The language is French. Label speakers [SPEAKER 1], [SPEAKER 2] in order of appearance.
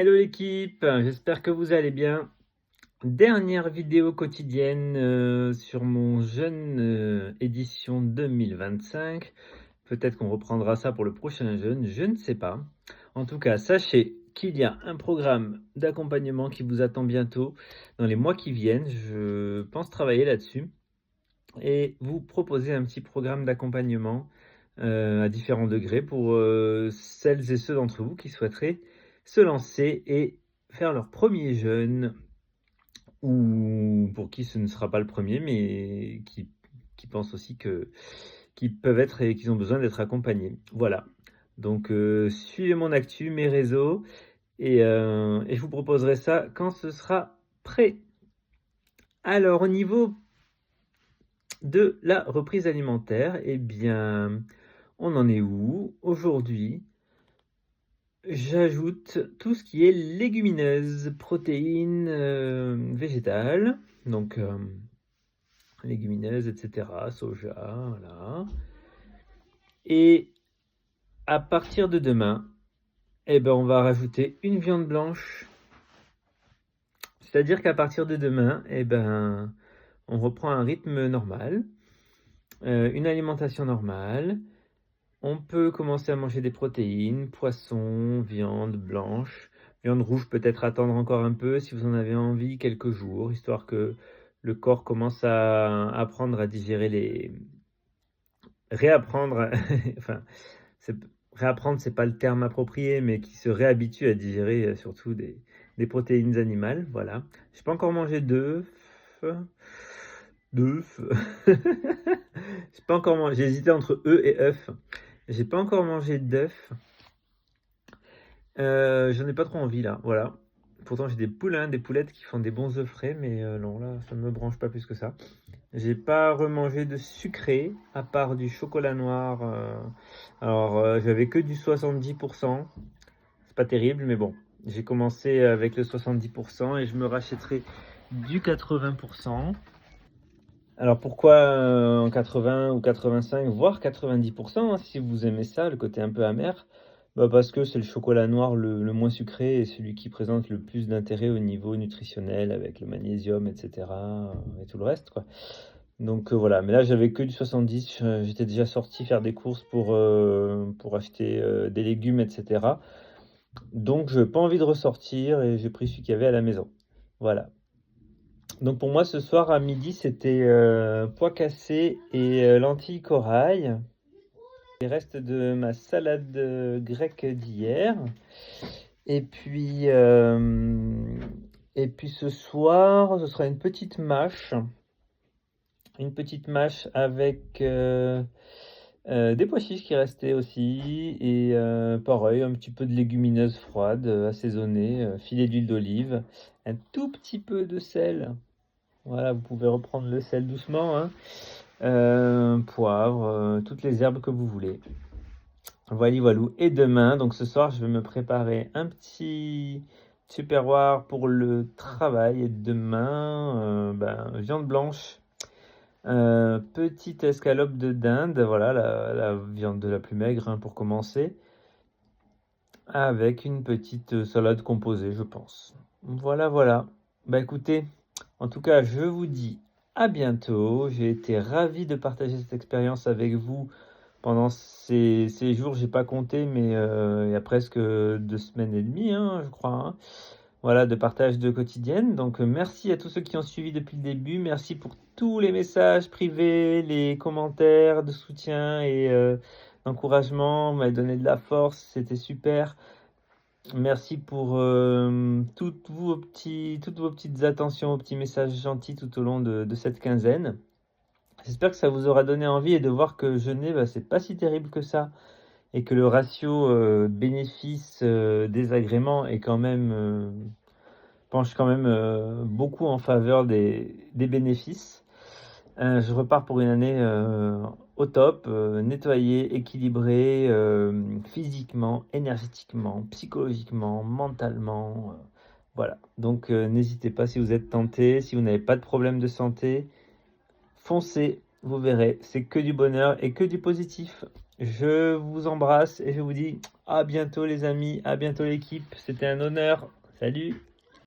[SPEAKER 1] Hello l'équipe, j'espère que vous allez bien. Dernière vidéo quotidienne sur mon jeûne édition 2025. Peut-être qu'on reprendra ça pour le prochain jeûne, je ne sais pas. En tout cas, sachez qu'il y a un programme d'accompagnement qui vous attend bientôt dans les mois qui viennent. Je pense travailler là-dessus et vous proposer un petit programme d'accompagnement à différents degrés pour celles et ceux d'entre vous qui souhaiteraient se lancer et faire leur premier jeûne, ou pour qui ce ne sera pas le premier, mais qui pensent aussi qu'ils peuvent être et qu'ils ont besoin d'être accompagnés. Voilà. Donc suivez mon actu, mes réseaux, et je vous proposerai ça quand ce sera prêt. Alors, au niveau de la reprise alimentaire, eh bien, on en est où aujourd'hui? J'ajoute tout ce qui est légumineuses, protéines végétales, donc légumineuses, etc., soja, voilà. Et à partir de demain, eh ben, on va rajouter une viande blanche. C'est-à-dire qu'à partir de demain, eh ben, on reprend un rythme normal, une alimentation normale. On peut commencer à manger des protéines, poisson, viande blanche. Viande rouge, peut-être attendre encore un peu si vous en avez envie, quelques jours, histoire que le corps commence à apprendre à digérer réapprendre, enfin, réapprendre, c'est pas le terme approprié, mais qui se réhabitue à digérer surtout des protéines animales, voilà. J'ai pas encore mangé d'œufs. D'œufs. J'ai pas encore mangé, j'ai hésité entre œufs et œufs. J'ai pas encore mangé d'œufs. J'en ai pas trop envie là, voilà. Pourtant j'ai des poulains, des poulettes qui font des bons œufs frais, mais non là, ça me branche pas plus que ça. J'ai pas remangé de sucré, à part du chocolat noir. Alors j'avais que du 70%. C'est pas terrible, mais bon. J'ai commencé avec le 70% et je me rachèterai du 80%. Alors pourquoi en 80 ou 85, voire 90%, hein, si vous aimez ça, le côté un peu amer? Bah parce que c'est le chocolat noir le moins sucré et celui qui présente le plus d'intérêt au niveau nutritionnel avec le magnésium, etc. Et tout le reste, quoi. Donc voilà, mais là j'avais que du 70, j'étais déjà sorti faire des courses pour acheter des légumes, etc. Donc je n'ai pas envie de ressortir et j'ai pris celui qu'il y avait à la maison. Voilà. Donc pour moi ce soir à midi c'était pois cassés et lentilles corail. Les restes de ma salade grecque d'hier. Et puis, ce soir ce sera une petite mâche. Une petite mâche avec des pois chiches qui restaient aussi et pareil, un petit peu de légumineuses froides, assaisonnées, filet d'huile d'olive, un tout petit peu de sel. Voilà, vous pouvez reprendre le sel doucement, hein. Poivre, toutes les herbes que vous voulez. Voilà, voilou. Et demain, donc ce soir, je vais me préparer un petit tupperware pour le travail. Et demain, viande blanche, petite escalope de dinde, voilà, la viande de la plus maigre, hein, pour commencer, avec une petite salade composée, je pense. Voilà, voilà. Bah écoutez, en tout cas, je vous dis à bientôt. J'ai été ravi de partager cette expérience avec vous pendant ces jours. J'ai pas compté, mais il y a presque 2 semaines et demie, hein, je crois, hein. Voilà, de partage de quotidienne. Donc merci à tous ceux qui ont suivi depuis le début. Merci pour tous les messages privés, les commentaires de soutien et d'encouragement. Vous m'avez donné de la force, c'était super. Merci pour toutes vos petites attentions, vos petits messages gentils tout au long de cette quinzaine. J'espère que ça vous aura donné envie et de voir que jeûner, c'est pas si terrible que ça et que le ratio bénéfice-désagrément est quand même penche quand même beaucoup en faveur des bénéfices. Je repars pour une année au top, nettoyé, équilibré, physiquement, énergétiquement, psychologiquement, mentalement. Voilà. Donc n'hésitez pas si vous êtes tenté, si vous n'avez pas de problème de santé, foncez, vous verrez, c'est que du bonheur et que du positif. Je vous embrasse et je vous dis à bientôt les amis, à bientôt l'équipe. C'était un honneur. Salut!